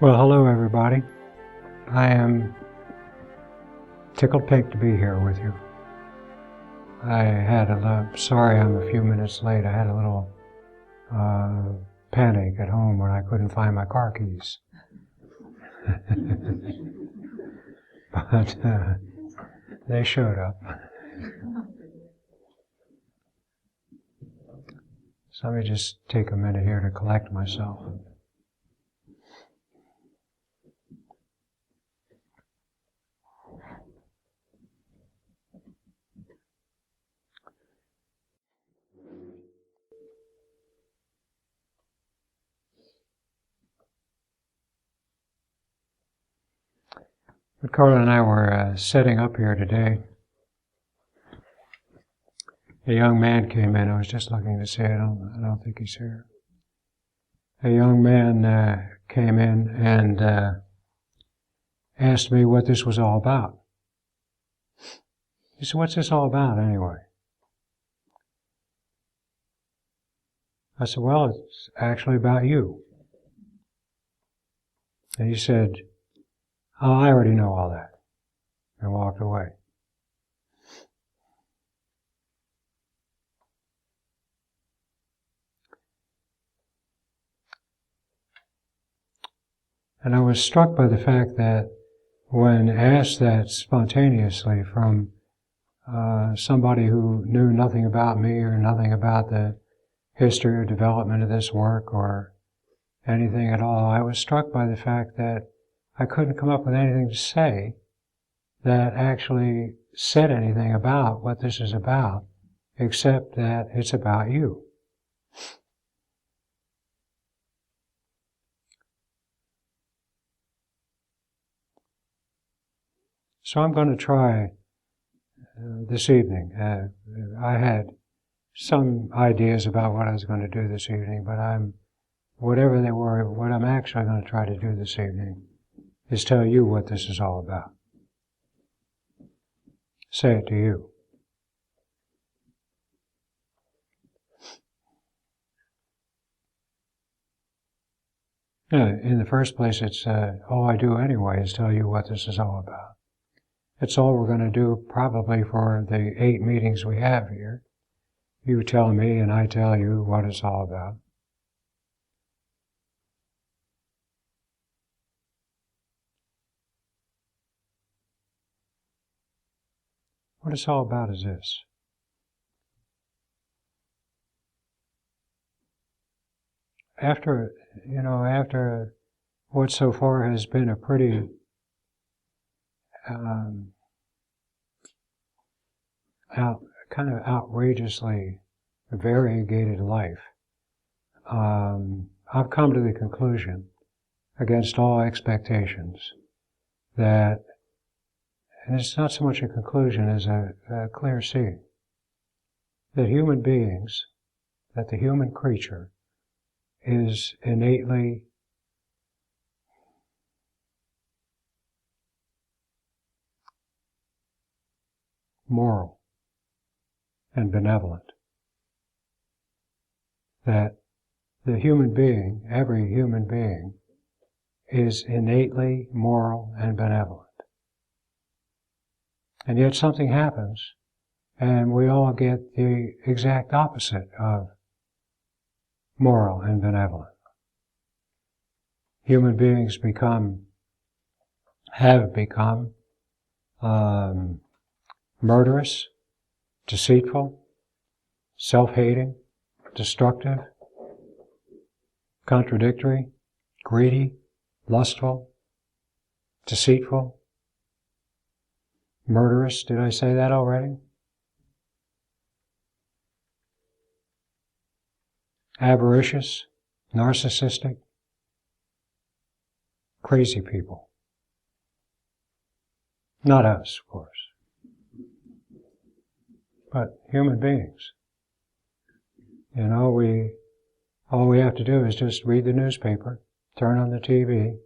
Well, hello everybody. I am tickled pink to be here with you. Sorry I'm a few minutes late. I had a little panic at home when I couldn't find my car keys. But they showed up. So let me just take a minute here to collect myself. But Carla and I were setting up here today. A young man came in. I was just looking to see. I don't think he's here. A young man came in and asked me what this was all about. He said, "What's this all about anyway?" I said, "Well, it's actually about you." And he said, "Oh, I already know all that," and walked away. And I was struck by the fact that when asked that spontaneously from somebody who knew nothing about me or nothing about the history or development of this work or anything at all, I was struck by the fact that I couldn't come up with anything to say that actually said anything about what this is about, except that it's about you. So I'm going to try this evening. I had some ideas about what I was going to do this evening, but whatever they were, what I'm actually going to try to do this evening is tell you what this is all about. Say it to you. In the first place, it's all I do anyway is tell you what this is all about. It's all we're going to do probably for the 8 meetings we have here. You tell me and I tell you what it's all about. What it's all about is this. After what so far has been a pretty kind of outrageously variegated life, I've come to the conclusion, against all expectations, that, and it's not so much a conclusion as a clear seeing, that human beings, that the human creature is innately moral and benevolent. That the human being, every human being, is innately moral and benevolent. And yet something happens, and we all get the exact opposite of moral and benevolent. Human beings have become murderous, deceitful, self-hating, destructive, contradictory, greedy, lustful, deceitful, murderous. Did I say that already? Avaricious, narcissistic, crazy people. Not us, of course, but human beings. All we have to do is just read the newspaper, turn on the TV,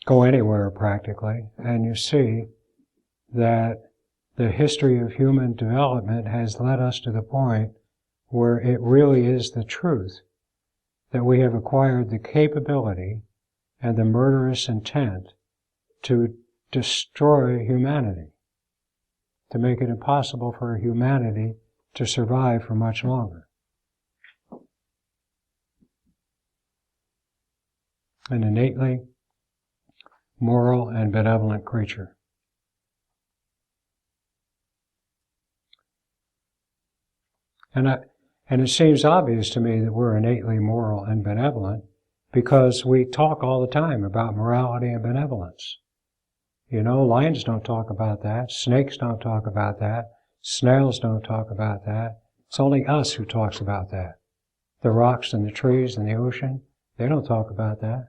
go anywhere practically, and you see that the history of human development has led us to the point where it really is the truth that we have acquired the capability and the murderous intent to destroy humanity, to make it impossible for humanity to survive for much longer. An innately moral and benevolent creature. And it seems obvious to me that we're innately moral and benevolent because we talk all the time about morality and benevolence. You know, lions don't talk about that. Snakes don't talk about that. Snails don't talk about that. It's only us who talks about that. The rocks and the trees and the ocean, they don't talk about that.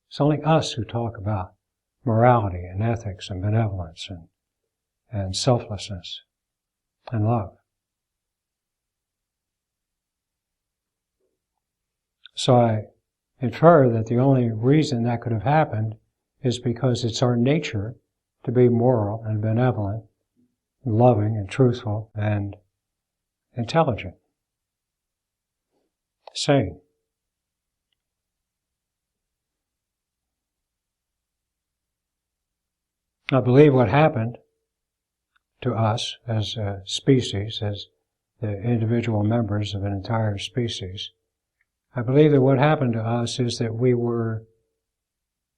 It's only us who talk about morality and ethics and benevolence and selflessness and love. So I infer that the only reason that could have happened is because it's our nature to be moral and benevolent, loving and truthful and intelligent, sane. I believe what happened to us as a species, as the individual members of an entire species, I believe that what happened to us is that we were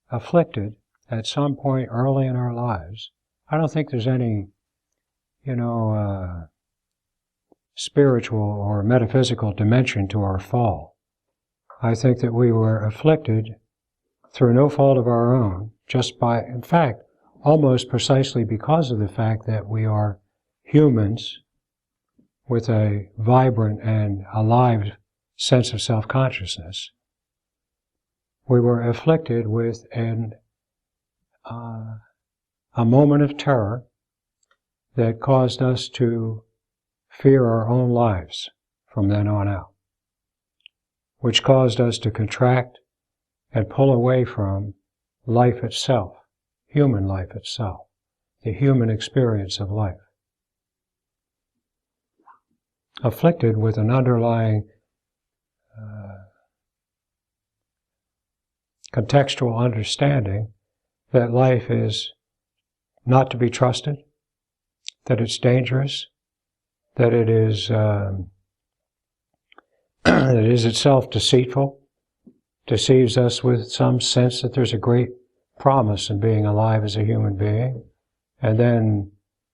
afflicted at some point early in our lives. I don't think there's any, spiritual or metaphysical dimension to our fall. I think that we were afflicted through no fault of our own, just by, in fact, almost precisely because of the fact that we are humans with a vibrant and alive sense of self-consciousness. We were afflicted with a moment of terror that caused us to fear our own lives from then on out, which caused us to contract and pull away from life itself, human life itself, the human experience of life. Afflicted with an underlying contextual understanding that life is not to be trusted, that it's dangerous, that it is that it is itself deceitful, deceives us with some sense that there's a great promise in being alive as a human being, and then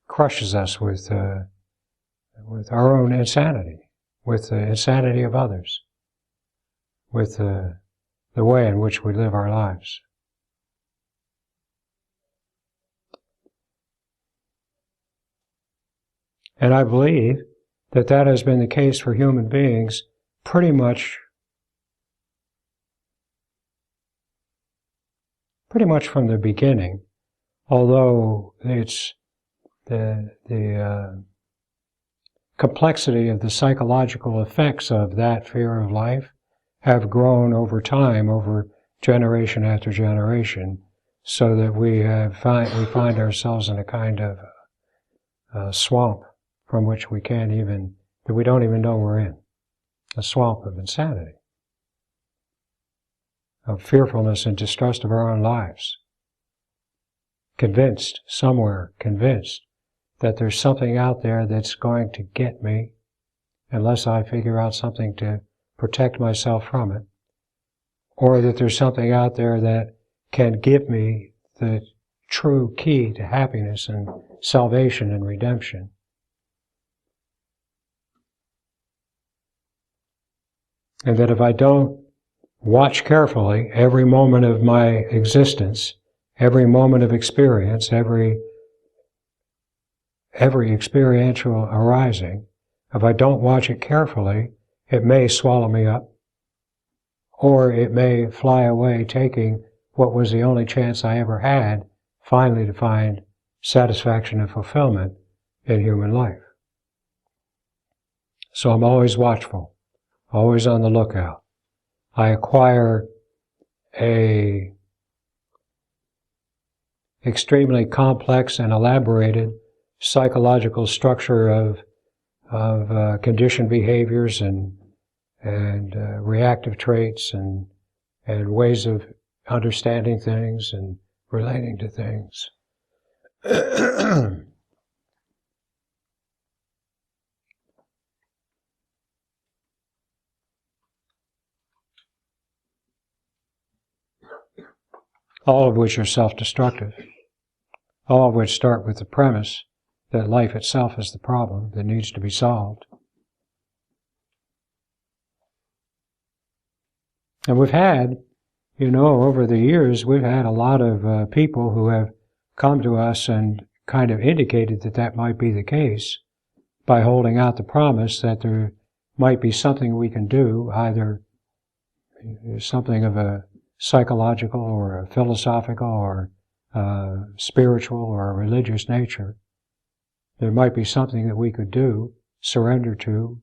crushes us with our own insanity, with the insanity of others, with the way in which we live our lives. And I believe that that has been the case for human beings pretty much from the beginning, although it's the complexity of the psychological effects of that fear of life have grown over time, over generation after generation, so that we find ourselves in a kind of swamp from which we don't even know we're in. A swamp of insanity, of fearfulness and distrust of our own lives. Convinced that there's something out there that's going to get me unless I figure out something to protect myself from it, or that there's something out there that can give me the true key to happiness and salvation and redemption. And that if I don't watch carefully every moment of my existence, every moment of experience, every experiential arising, if I don't watch it carefully, it may swallow me up, or it may fly away, taking what was the only chance I ever had finally to find satisfaction and fulfillment in human life. So I'm always watchful, always on the lookout. I acquire a extremely complex and elaborated psychological structure of conditioned behaviors and reactive traits and ways of understanding things and relating to things. All of which are self-destructive. All of which start with the premise that life itself is the problem that needs to be solved. And we've had, over the years, we've had a lot of people who have come to us and kind of indicated that that might be the case by holding out the promise that there might be something we can do, either something of a psychological or a philosophical or spiritual or a religious nature. There might be something that we could do, surrender to,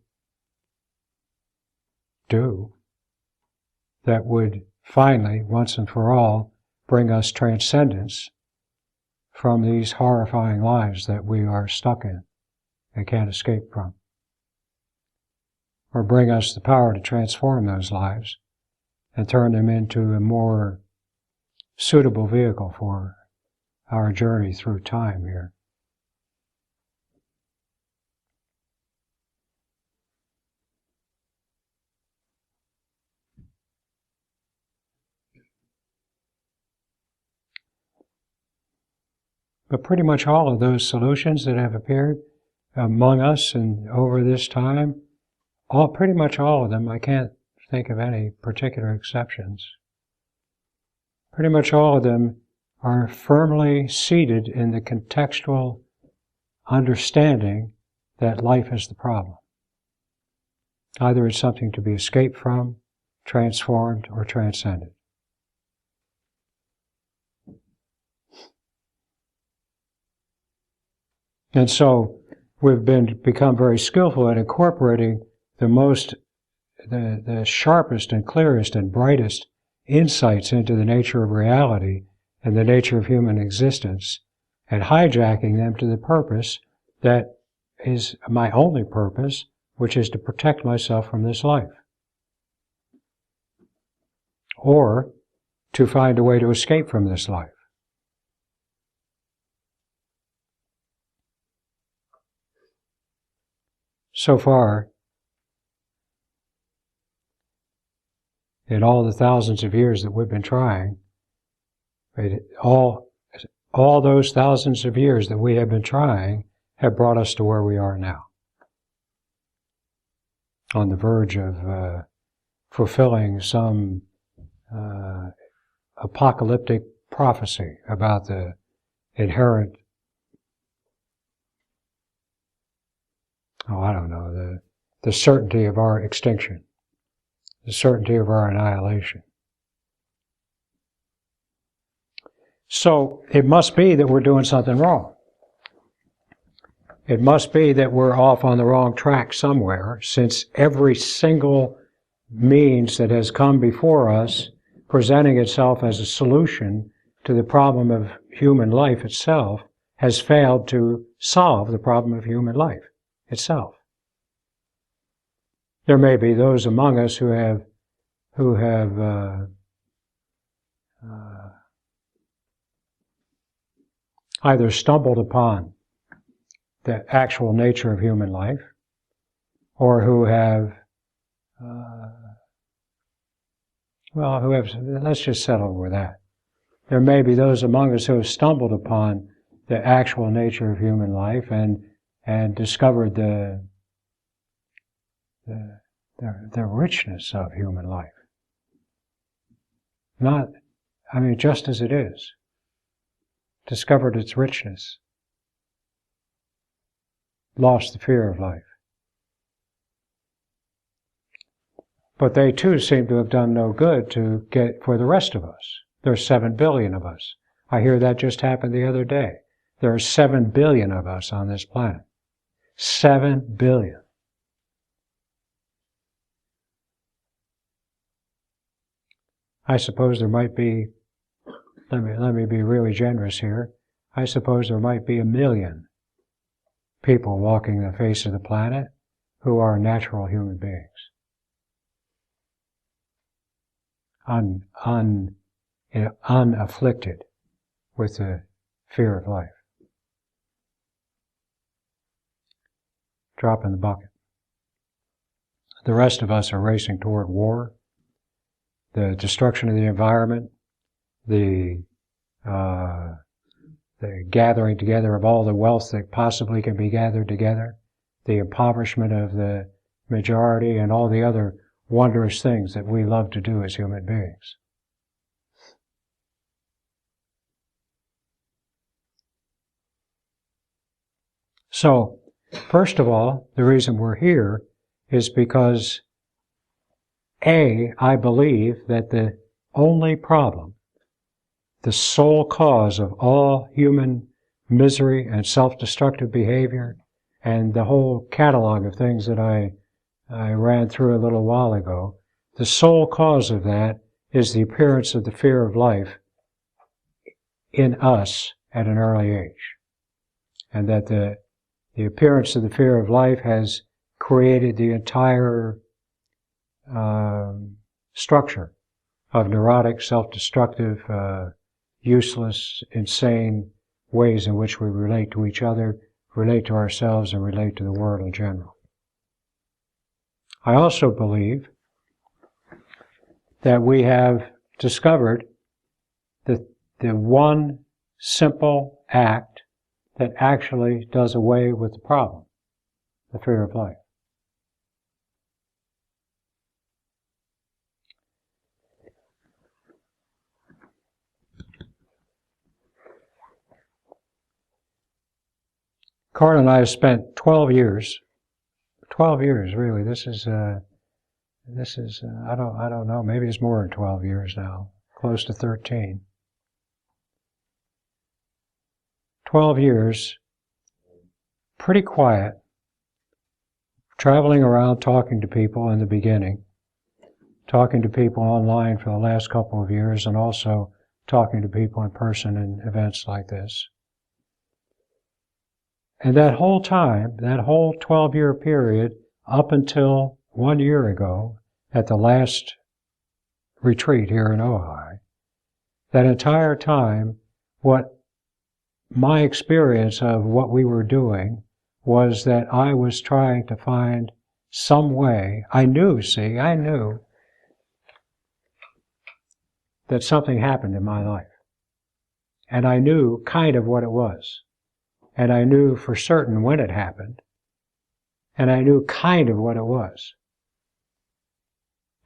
do, that would finally, once and for all, bring us transcendence from these horrifying lives that we are stuck in and can't escape from. Or bring us the power to transform those lives and turn them into a more suitable vehicle for our journey through time here. But pretty much all of those solutions that have appeared among us and over this time, pretty much all of them, I can't think of any particular exceptions. Pretty much all of them are firmly seated in the contextual understanding that life is the problem. Either it's something to be escaped from, transformed, or transcended. And so we've become very skillful at incorporating the sharpest and clearest and brightest insights into the nature of reality and the nature of human existence, and hijacking them to the purpose that is my only purpose, which is to protect myself from this life. Or to find a way to escape from this life. So far, in all the thousands of years that we've been trying, all those thousands of years that we have been trying have brought us to where we are now. On the verge of fulfilling some apocalyptic prophecy about the inherent, the certainty of our extinction, the certainty of our annihilation. So it must be that we're doing something wrong. It must be that we're off on the wrong track somewhere, since every single means that has come before us presenting itself as a solution to the problem of human life itself has failed to solve the problem of human life itself. There may be those among us who have either stumbled upon the actual nature of human life, or who have, let's just settle with that. There may be those among us who have stumbled upon the actual nature of human life and discovered the richness of human life. Just as it is. Discovered its richness. Lost the fear of life. But they too seem to have done no good to get for the rest of us. There's 7 billion of us. I hear that just happened the other day. There are 7 billion of us on this planet. 7 billion. I suppose there might be, let me be really generous here, I suppose there might be 1 million people walking the face of the planet who are natural human beings. unafflicted with the fear of life. Drop in the bucket. The rest of us are racing toward war, the destruction of the environment, the gathering together of all the wealth that possibly can be gathered together, the impoverishment of the majority, and all the other wondrous things that we love to do as human beings. So, first of all, the reason we're here is because, A, I believe that the only problem, the sole cause of all human misery and self-destructive behavior, and the whole catalog of things that I ran through a little while ago, the sole cause of that is the appearance of the fear of life in us at an early age. And that the appearance of the fear of life has created the entire structure of neurotic, self-destructive, useless, insane ways in which we relate to each other, relate to ourselves, and relate to the world in general. I also believe that we have discovered the one simple act that actually does away with the problem, the fear of life. Carl and I have spent 12 years really. This is I don't know, maybe it's more than 12 years now, close to 13. 12 years, pretty quiet, traveling around talking to people in the beginning, talking to people online for the last couple of years, and also talking to people in person in events like this. And that whole time, that whole 12-year period, up until 1 year ago, at the last retreat here in Ojai, that entire time, what my experience of what we were doing was that I was trying to find some way. I knew that something happened in my life. And I knew kind of what it was. And I knew for certain when it happened. And I knew kind of what it was.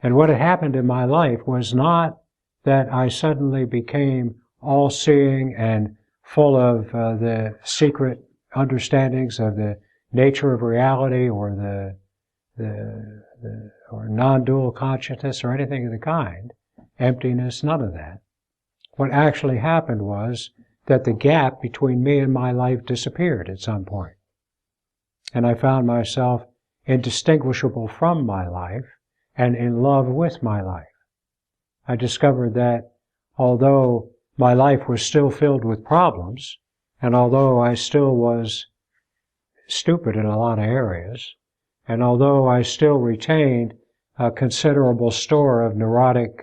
And what had happened in my life was not that I suddenly became all-seeing and full of the secret understandings of the nature of reality or or non-dual consciousness or anything of the kind, emptiness, none of that. What actually happened was that the gap between me and my life disappeared at some point. And I found myself indistinguishable from my life and in love with my life. I discovered that although my life was still filled with problems, and although I still was stupid in a lot of areas, and although I still retained a considerable store of neurotic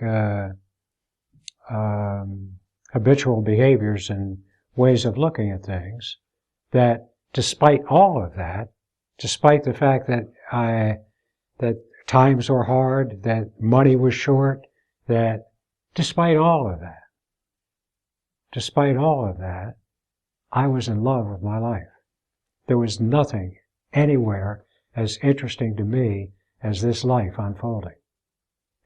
habitual behaviors and ways of looking at things, that despite all of that, despite the fact that that times were hard, that money was short, that despite all of that, I was in love with my life. There was nothing anywhere as interesting to me as this life unfolding.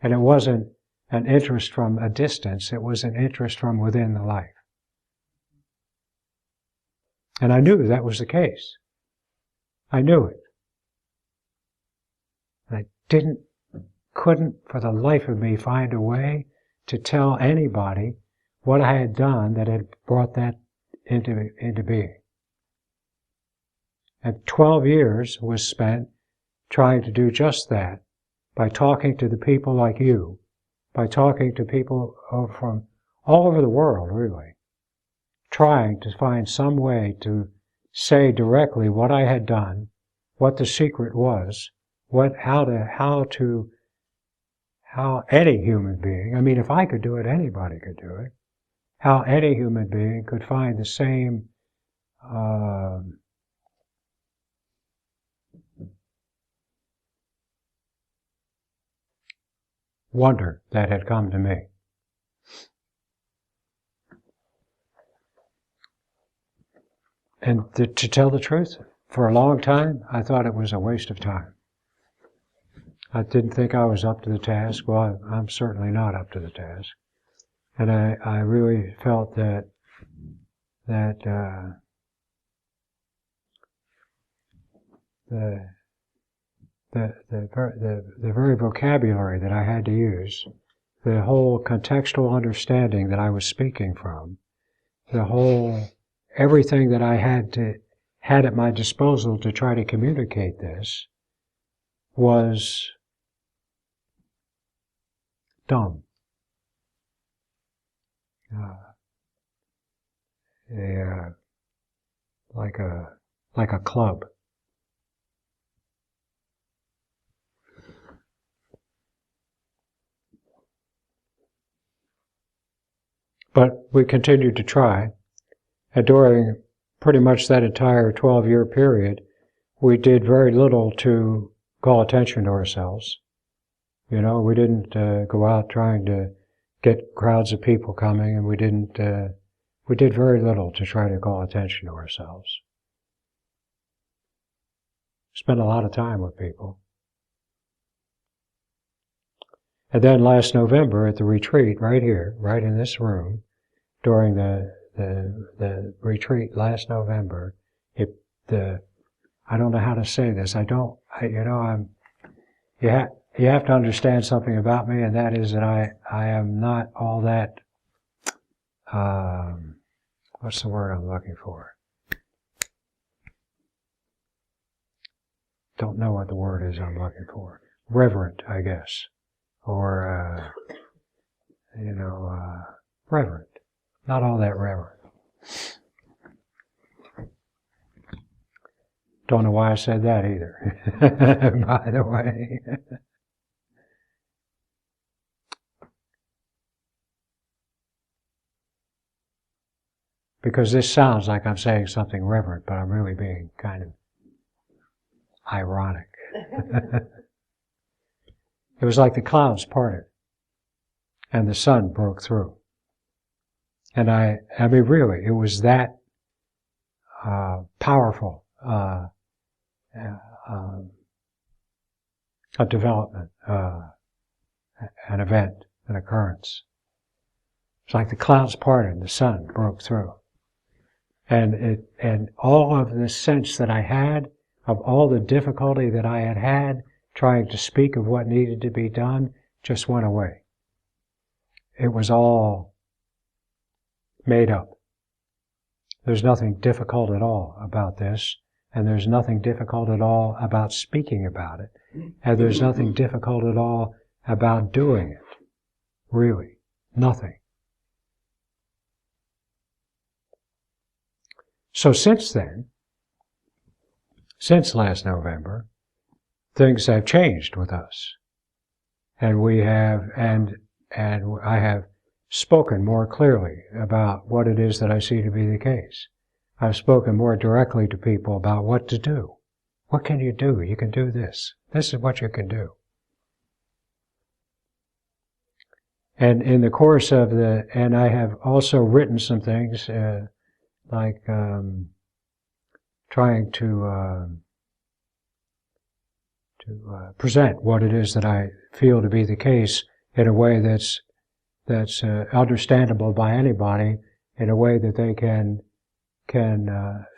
And it wasn't an interest from a distance, it was an interest from within the life. And I knew that was the case. I knew it. And I couldn't for the life of me find a way to tell anybody what I had done that had brought that into being. And 12 years was spent trying to do just that by talking to the people like you, by talking to people from all over the world, really, trying to find some way to say directly what I had done, what the secret was, how how any human being, I mean, if I could do it, anybody could do it, how any human being could find the same wonder that had come to me. And to tell the truth, for a long time, I thought it was a waste of time. I didn't think I was up to the task. Well, I'm certainly not up to the task. And I really felt that the very vocabulary that I had to use, the whole contextual understanding that I was speaking from, everything that I had at my disposal to try to communicate this was dumb. Like a club. But we continued to try, and during pretty much that entire 12-year period, we did very little to call attention to ourselves. You know, we didn't go out trying to get crowds of people coming, and we did very little to try to call attention to ourselves. Spent a lot of time with people. And then last November at the retreat, right here, right in this room, during the retreat last November, I don't know how to say this. You have to understand something about me, and that is that I am not all that, what's the word I'm looking for? Don't know what the word is I'm looking for. Reverent, I guess. Or, reverent. Not all that reverent. Don't know why I said that either, by the way. Because this sounds like I'm saying something reverent, but I'm really being kind of ironic. It was like the clouds parted and the sun broke through. And I mean, really, it was that powerful a development, an event, an occurrence. It's like the clouds parted and the sun broke through. And all of the sense that I had of all the difficulty that I had trying to speak of what needed to be done just went away. It was all made up. There's nothing difficult at all about this, and there's nothing difficult at all about speaking about it, and there's nothing difficult at all about doing it. Really, nothing. So since then, since last November, things have changed with us. And we have, and I have spoken more clearly about what it is that I see to be the case. I've spoken more directly to people about what to do. What can you do? You can do this. This is what you can do. And in the course of and I have also written some things, like trying to present what it is that I feel to be the case in a way that's understandable by anybody, in a way that they can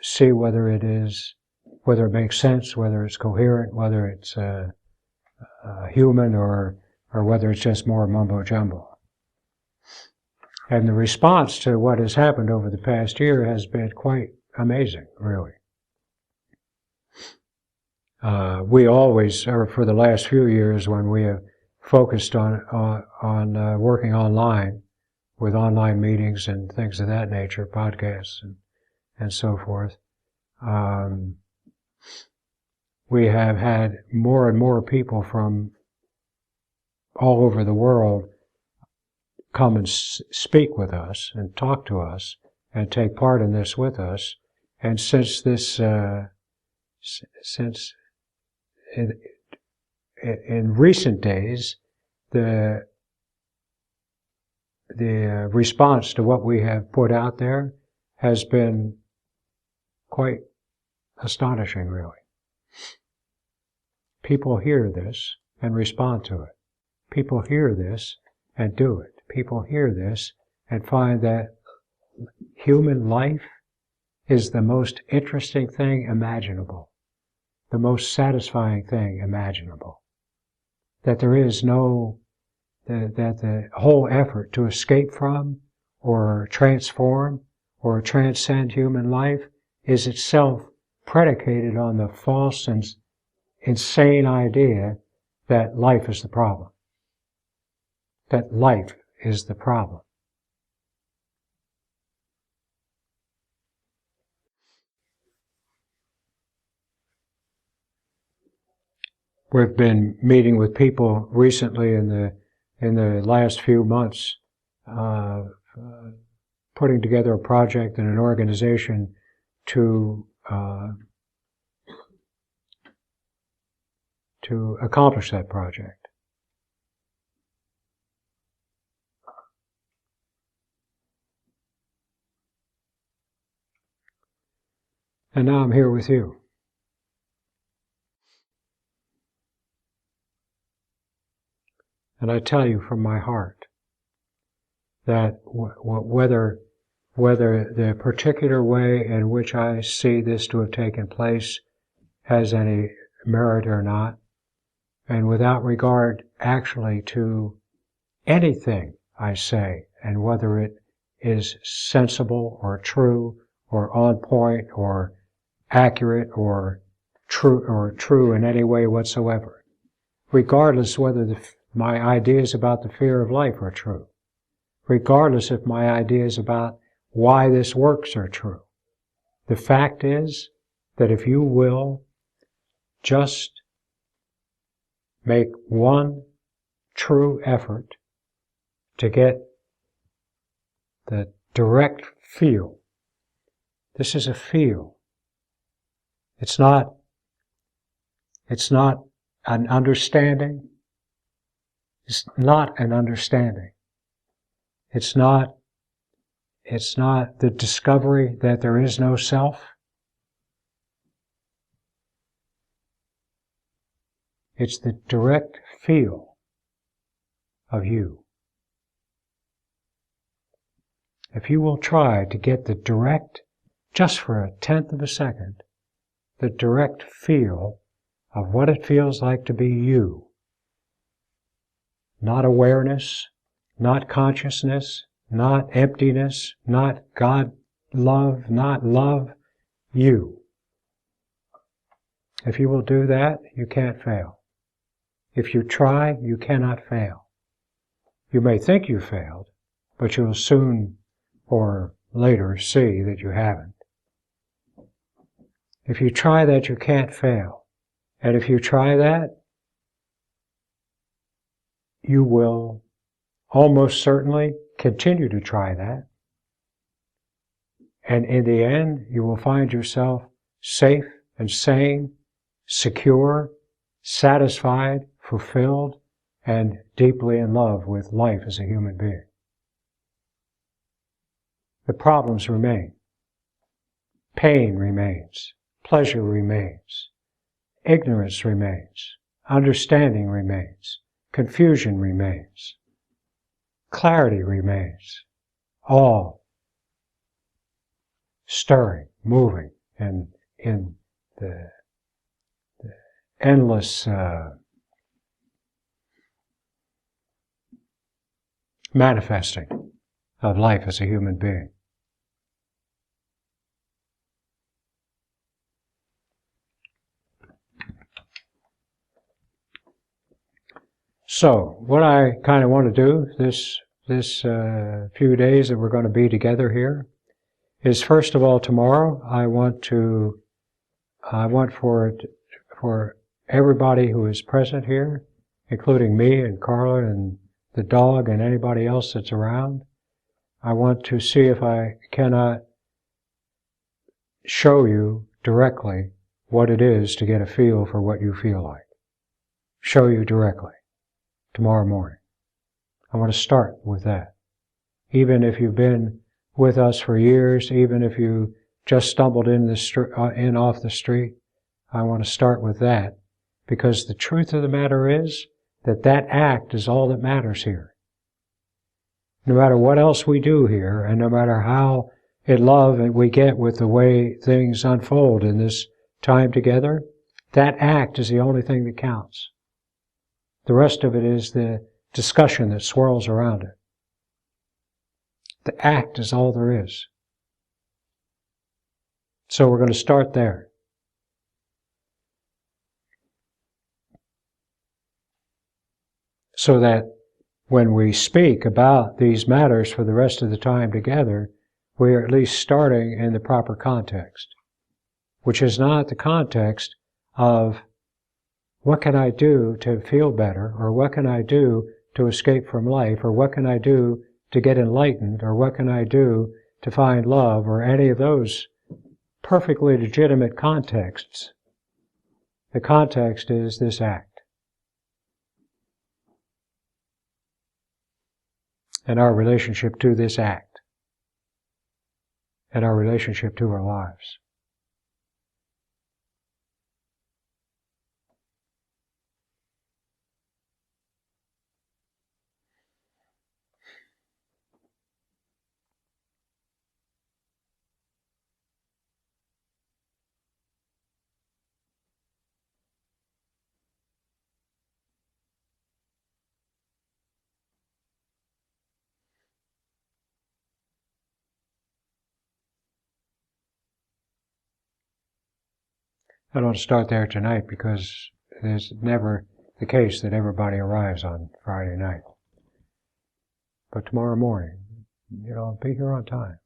see whether it makes sense, whether it's coherent, whether it's human, or whether it's just more mumbo jumbo. And the response to what has happened over the past year has been quite amazing, really. We always, or for the last few years, when we have focused on working online, with online meetings and things of that nature, podcasts and so forth, we have had more and more people from all over the world come and speak with us and talk to us and take part in this with us. And since in recent days, the response to what we have put out there has been quite astonishing, really. People hear this and respond to it. People hear this and do it. People hear this and find that human life is the most interesting thing imaginable, the most satisfying thing imaginable. That there is no, that the whole effort to escape from or transform or transcend human life is itself predicated on the false and insane idea that life is the problem. That life is the problem. We've been meeting with people recently in the last few months, putting together a project and an organization to accomplish that project. And now I'm here with you. And I tell you from my heart that whether the particular way in which I see this to have taken place has any merit or not, and without regard actually to anything I say, and whether it is sensible or true or on point or accurate or true in any way whatsoever, regardless whether my ideas about the fear of life are true, regardless if my ideas about why this works are true. The fact is that if you will just make one true effort to get the direct feel, this is a feel. It's not an understanding. It's not an understanding. It's not the discovery that there is no self. It's the direct feel of you. If you will try to get the direct, just for a tenth of a second, the direct feel of what it feels like to be you, not awareness, not consciousness, not emptiness, not God love, not love, you. If you will do that, you can't fail. If you try, you cannot fail. You may think you failed, but you'll soon or later see that you haven't. If you try that, you can't fail. And if you try that, you will almost certainly continue to try that. And in the end, you will find yourself safe and sane, secure, satisfied, fulfilled, and deeply in love with life as a human being. The problems remain. Pain remains. Pleasure remains. Ignorance remains. Understanding remains. Confusion remains. Clarity remains. All stirring, moving, and in the endless manifesting of life as a human being. So, what I kind of want to do this few days that we're going to be together here is, first of all, tomorrow I want for everybody who is present here including me and Carla and the dog and anybody else that's around. I want to see if I cannot show you directly what it is to get a feel for what you feel like. Show you directly tomorrow morning. I want to start with that. Even if you've been with us for years, even if you just stumbled in off the street, I want to start with that, because the truth of the matter is that that act is all that matters here. No matter what else we do here, and no matter how in love we get with the way things unfold in this time together, that act is the only thing that counts. The rest of it is the discussion that swirls around it. The act is all there is. So we're going to start there. So that when we speak about these matters for the rest of the time together, we are at least starting in the proper context, which is not the context of what can I do to feel better, or what can I do to escape from life, or what can I do to get enlightened, or what can I do to find love, or any of those perfectly legitimate contexts. The context is this act. And our relationship to this act. And our relationship to our lives. I don't want to start there tonight because it's never the case that everybody arrives on Friday night. But tomorrow morning, be here on time.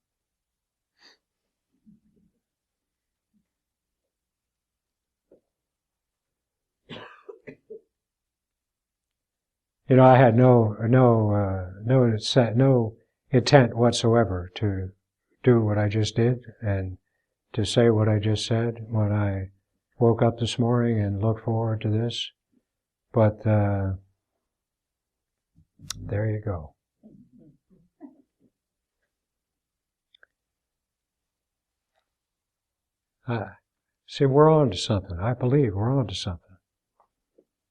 I had no intent whatsoever to do what I just did and to say what I just said when I woke up this morning and looked forward to this. But there you go. See, we're on to something. I believe we're on to something.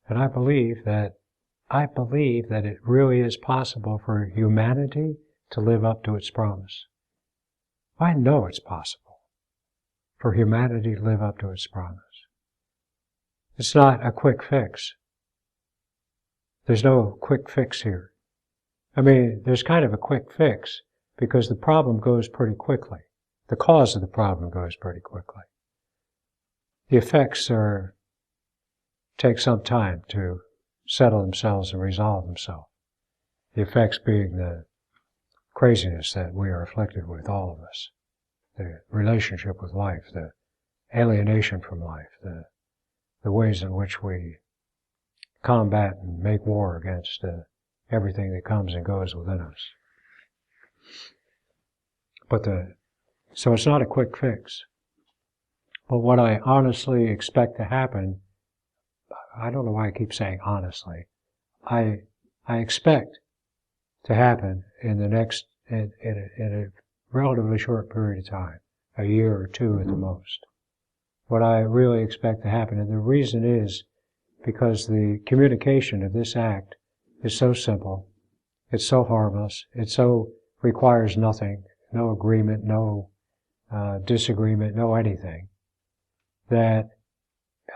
And I believe that it really is possible for humanity to live up to its promise. I know it's possible for humanity to live up to its promise. It's not a quick fix. There's no quick fix here. I mean, there's kind of a quick fix because the problem goes pretty quickly. The cause of the problem goes pretty quickly. The effects take some time to settle themselves and resolve themselves. The effects being the craziness that we are afflicted with, all of us. The relationship with life, the alienation from life, the ways in which we combat and make war against everything that comes and goes within us. So it's not a quick fix. But what I honestly expect to happen, I don't know why I keep saying honestly, I expect to happen in a relatively short period of time, a year or two at the most. What I really expect to happen, and the reason is because the communication of this act is so simple, it's so harmless, it so requires nothing, no agreement, no disagreement, no anything, that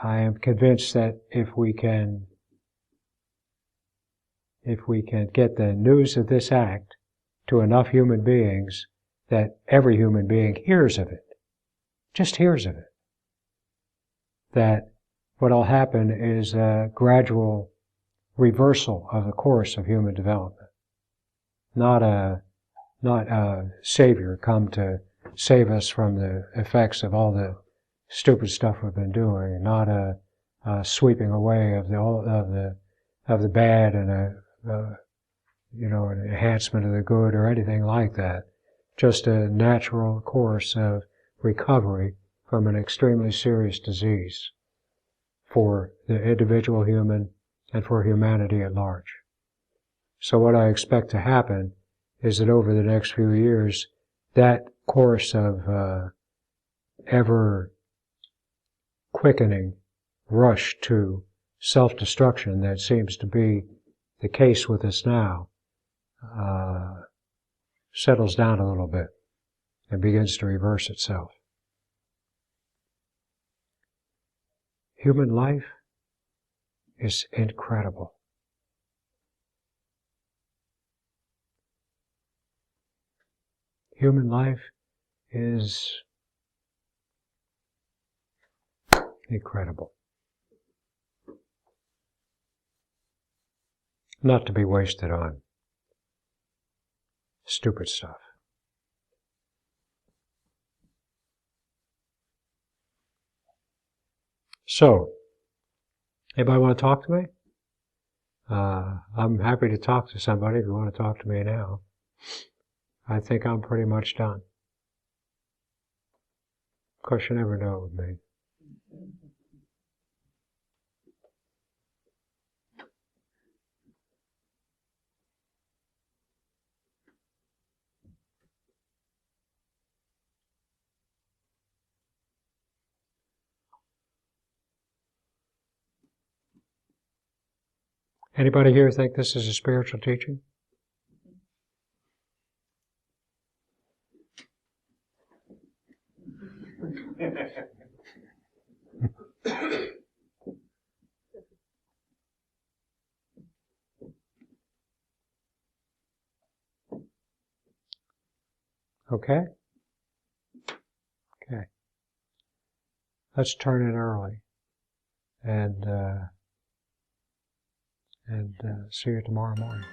I am convinced that if we can get the news of this act to enough human beings, that every human being hears of it, just hears of it, that what will happen is a gradual reversal of the course of human development. Not a savior come to save us from the effects of all the stupid stuff we've been doing, not a sweeping away of of the bad and an enhancement of the good or anything like that. Just a natural course of recovery from an extremely serious disease for the individual human and for humanity at large. So what I expect to happen is that over the next few years, that course of ever quickening rush to self-destruction that seems to be the case with us now settles down a little bit and begins to reverse itself. Human life is incredible. Human life is incredible. Not to be wasted on stupid stuff. So, anybody want to talk to me? I'm happy to talk to somebody if you want to talk to me now. I think I'm pretty much done. Of course, you never know with me. Anybody here think this is a spiritual teaching? Okay? Okay. Let's turn in early and see you tomorrow morning.